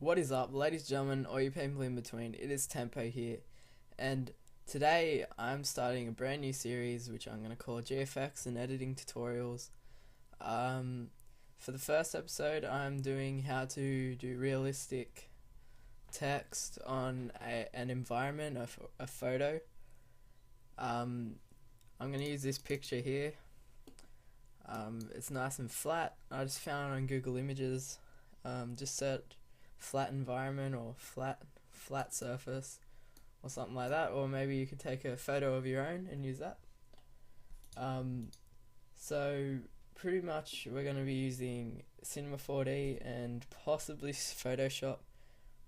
What is up, ladies and gentlemen, or you people in between? It is Tempo here, and today I'm starting a brand new series which I'm going to call GFX and Editing Tutorials. For the first episode, I'm doing how to do realistic text on an environment, a photo. I'm going to use this picture here. It's nice and flat. I just found it on Google Images. Just search flat environment or flat surface or something like that, or maybe you could take a photo of your own and use that. So pretty much we're going to be using Cinema 4D and possibly Photoshop,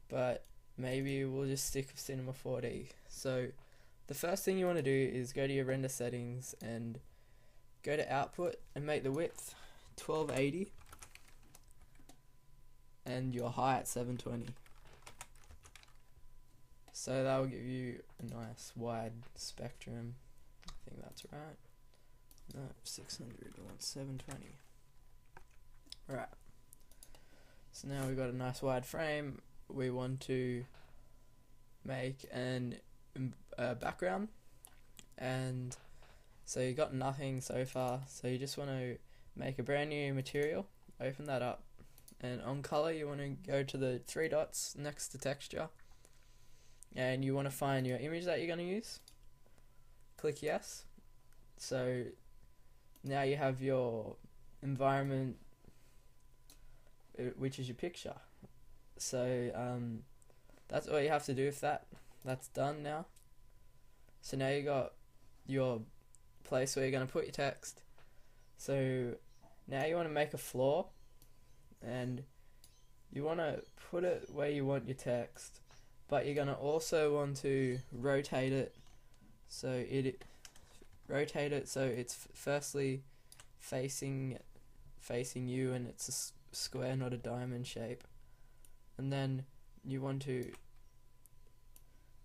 but maybe we'll just stick with Cinema 4D. So the first thing you want to do is go to your render settings and go to output and make the width 1280 and your height 720. So that will give you a nice wide spectrum. I think that's right. No, 600 or 720. Right. So now we've got a nice wide frame. We want to make a background, and so you got nothing so far. So you just want to make a brand new material. Open that up. And on color, you want to go to the three dots next to texture, and you want to find your image that you're going to use. Click yes. So now you have your environment, which is your picture. So that's all you have to do with that. That's done now. So now you got your place where you're going to put your text. So now you want to make a floor, and you want to put it where you want your text, but you're going to also want to rotate it so it's firstly facing you, and it's a square, not a diamond shape. And then you want to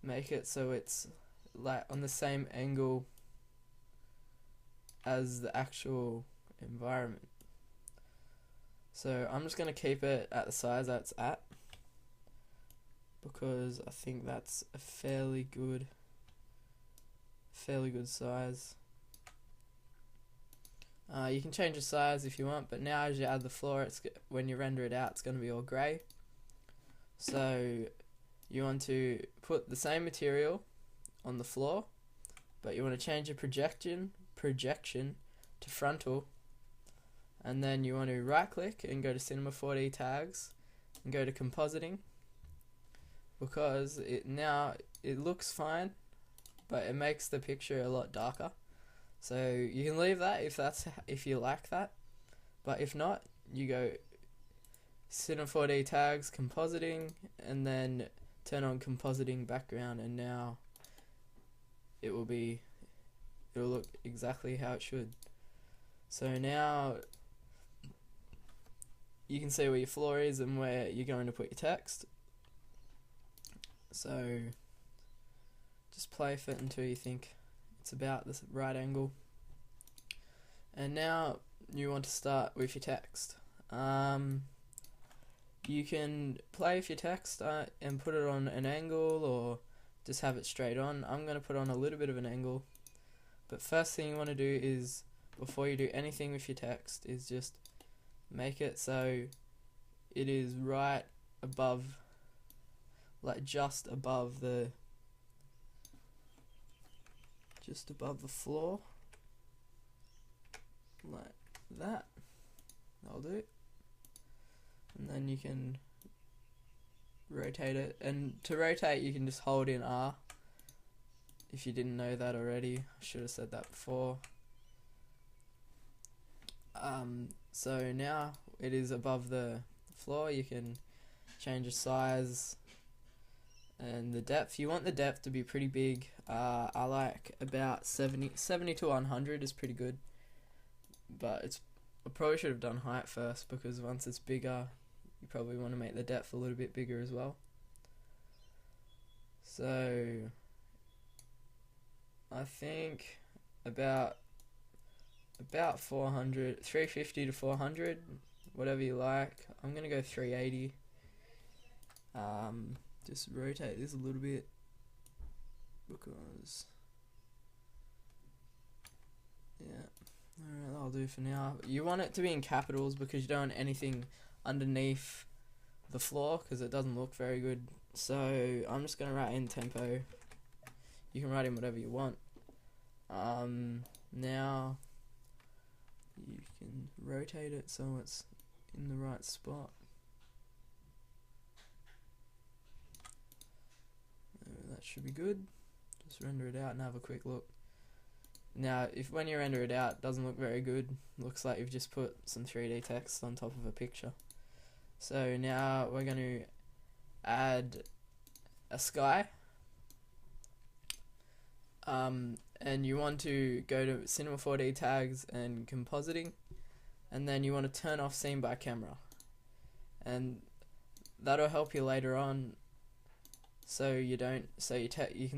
make it so it's like on the same angle as the actual environment. So I'm just going to keep it at the size that it's at, because I think that's a fairly good size. You can change the size if you want, but now as you add the floor, when you render it out, it's going to be all grey. So you want to put the same material on the floor, but you want to change your projection to frontal. And then you want to right click and go to Cinema 4D tags and go to compositing, because it looks fine, but it makes the picture a lot darker. So you can leave that if you like that, but if not, you go Cinema 4D tags, compositing, and then turn on compositing background, and now it'll look exactly how it should. So now you can see where your floor is and where you're going to put your text. So just play with it until you think it's about the right angle. And now you want to start with your text. You can play with your text and put it on an angle, or just have it straight on. I'm going to put on a little bit of an angle. But first thing you want to do is, before you do anything with your text, is just make it so it is right above, like just above the floor, like that. That'll do. And then you can rotate it, and to rotate you can just hold in R. If you didn't know that already, I should have said that before. So now it is above the floor. You can change the size and the depth. You want the depth to be pretty big. I like about 70 to 100 is pretty good, but I probably should have done height first, because once it's bigger, you probably want to make the depth a little bit bigger as well. So I think about 400, 350 to 400, whatever you like. I'm gonna go 380. just rotate this a little bit because alright, that'll do for now. You want it to be in capitals because you don't want anything underneath the floor because it doesn't look very good. So I'm just gonna write in tempo. You can write in whatever you want. Now you can rotate it so it's in the right spot. That should be good. Just render it out and have a quick look. Now, if when you render it out, it doesn't look very good. Looks like you've just put some 3D text on top of a picture. So now we're going to add a sky. And you want to go to Cinema 4D tags and compositing, and then you want to turn off scene by camera, and that'll help you later on. So you can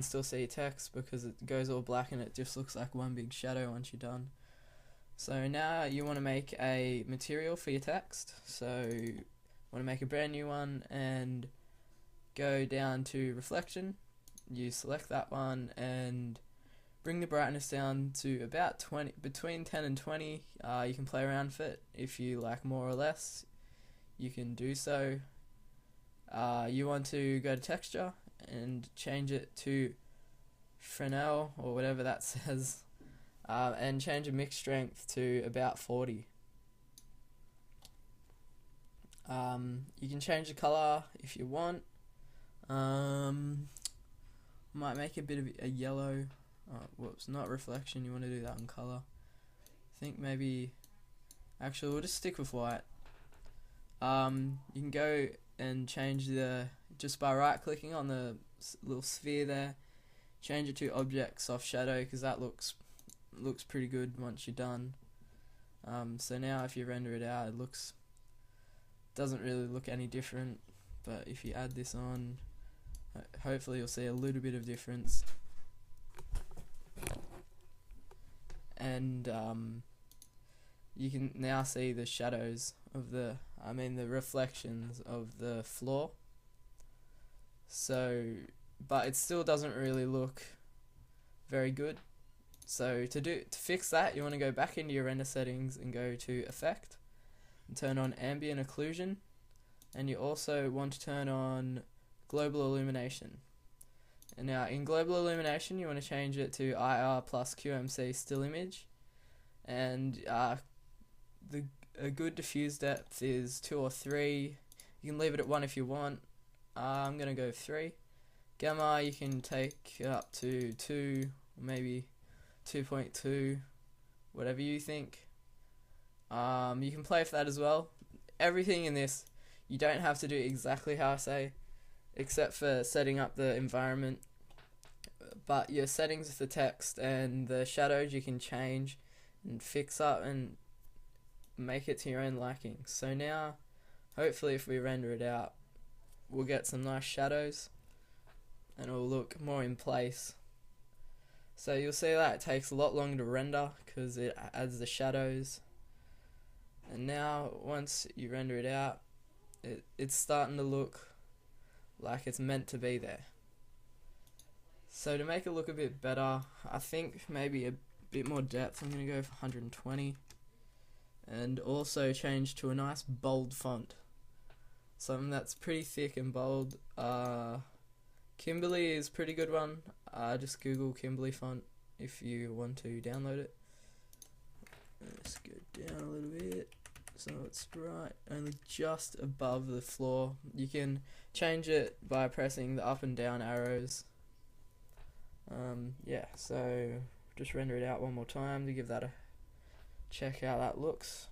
still see your text because it goes all black and it just looks like one big shadow once you're done. So now you want to make a material for your text. So you want to make a brand new one and go down to reflection. You select that one and bring the brightness down to about 20, between 10 and 20. You can play around with it. If you like more or less, you can do so. You want to go to texture and change it to Fresnel or whatever that says, and change the mix strength to about 40. You can change the color if you want. Might make a bit of a yellow. Whoops, not reflection, you want to do that in color. I think maybe, actually we'll just stick with white. You can go and change just by right clicking on the little sphere there, change it to object soft shadow because that looks pretty good once you're done. So now if you render it out, it doesn't really look any different, but if you add this on, hopefully you'll see a little bit of difference. And you can now see the shadows of the reflections of the floor. So, but it still doesn't really look very good. So to fix that, you want to go back into your render settings and go to Effect and turn on Ambient Occlusion, and you also want to turn on Global Illumination. And now in Global Illumination, you want to change it to IR plus QMC still image, and a good diffuse depth is 2 or 3. You can leave it at 1 if you want. I'm gonna go 3. Gamma you can take it up to 2, or maybe 2.2, whatever you think. You can play with that as well. Everything in this, you don't have to do exactly how I say, except for setting up the environment. But your settings with the text and the shadows you can change and fix up and make it to your own liking. So now, hopefully if we render it out, we'll get some nice shadows and it'll look more in place. So you'll see that it takes a lot longer to render because it adds the shadows. And now once you render it out, it's starting to look like it's meant to be there. So to make it look a bit better, I think maybe a bit more depth. I'm going to go for 120. And also change to a nice bold font. Something that's pretty thick and bold. Kimberly is a pretty good one. Just Google Kimberly font if you want to download it. Let's go down a little bit so it's right only just above the floor. You can change it by pressing the up and down arrows. Yeah, so just render it out one more time to give that a check how that looks.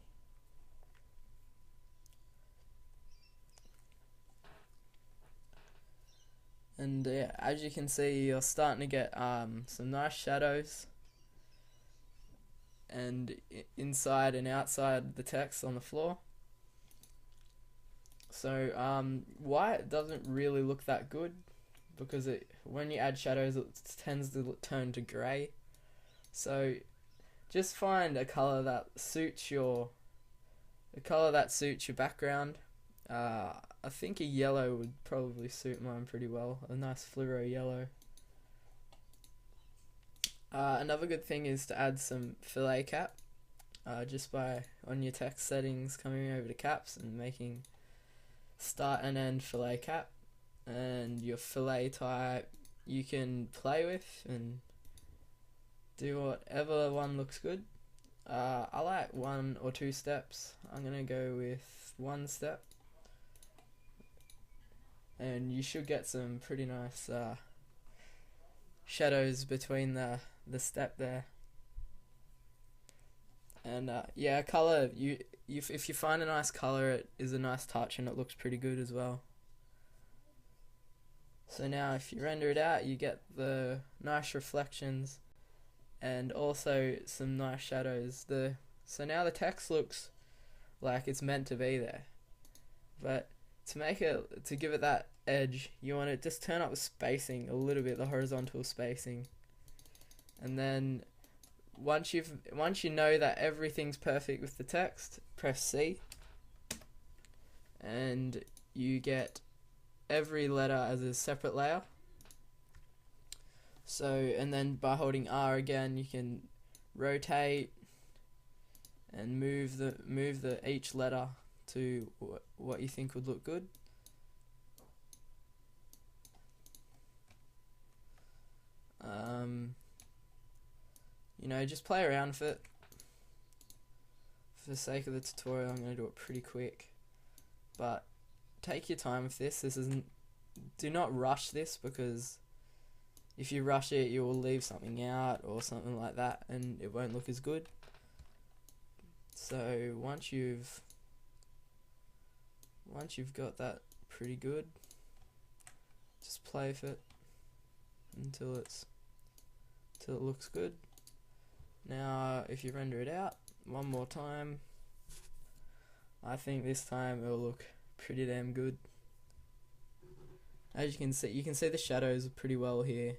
And yeah, as you can see, you're starting to get some nice shadows and inside and outside the text on the floor. So white doesn't really look that good because when you add shadows, it tends to turn to grey. So just find a color that suits your background. A I think a yellow would probably suit mine pretty well. A nice fluoro yellow. Another good thing is to add some fillet cap. Just by on your text settings, coming over to caps and making start and end fillet cap, and your fillet type you can play with and do whatever one looks good. I like 1 or 2 steps. I'm gonna go with 1 step, and you should get some pretty nice shadows between the step there. And yeah, color, if you find a nice color, it is a nice touch and it looks pretty good as well. So now if you render it out, you get the nice reflections and also some nice shadows. So now the text looks like it's meant to be there. But to give it that edge, you want to just turn up the spacing a little bit, the horizontal spacing. And then once you know that everything's perfect with the text, press C, and you get every letter as a separate layer. So, and then by holding R again, you can rotate and move the each letter to what you think would look good. You know, just play around with it. For the sake of the tutorial, I'm going to do it pretty quick. But take your time with this. Do not rush this, because if you rush it, you will leave something out or something like that, and it won't look as good. So once you've got that pretty good, just play with it until it looks good. Now if you render it out one more time, I think this time it'll look pretty damn good. As you can see the shadows pretty well here.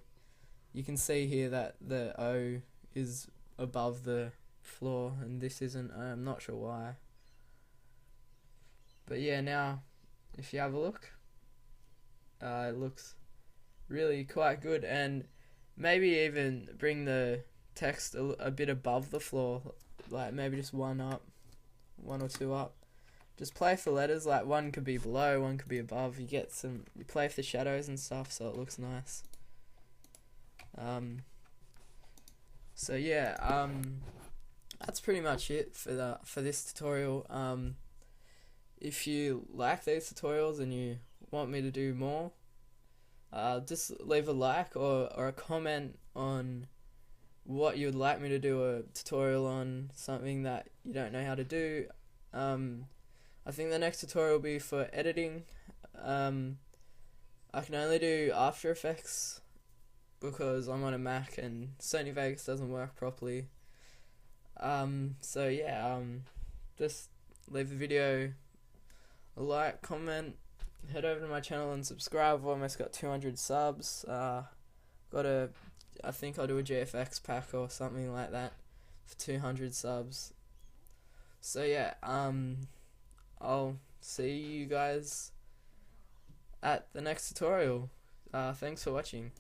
You can see here that the O is above the floor and this isn't. I'm not sure why. But yeah, now if you have a look, it looks really quite good, and maybe even bring the text a bit above the floor, like maybe just 1 or 2 up. Just play for letters, like 1 could be below, 1 could be above. You play with the shadows and stuff, so it looks nice. So yeah, that's pretty much it for this tutorial. If you like these tutorials and you want me to do more, just leave a like or a comment on what you would like me to do a tutorial on, something that you don't know how to do. I think the next tutorial will be for editing. I can only do After Effects because I'm on a Mac and Sony Vegas doesn't work properly. So yeah, just leave the video a like, comment, head over to my channel and subscribe. I've almost got 200 subs. I think I'll do a GFX pack or something like that for 200 subs. So yeah, I'll see you guys at the next tutorial. Thanks for watching.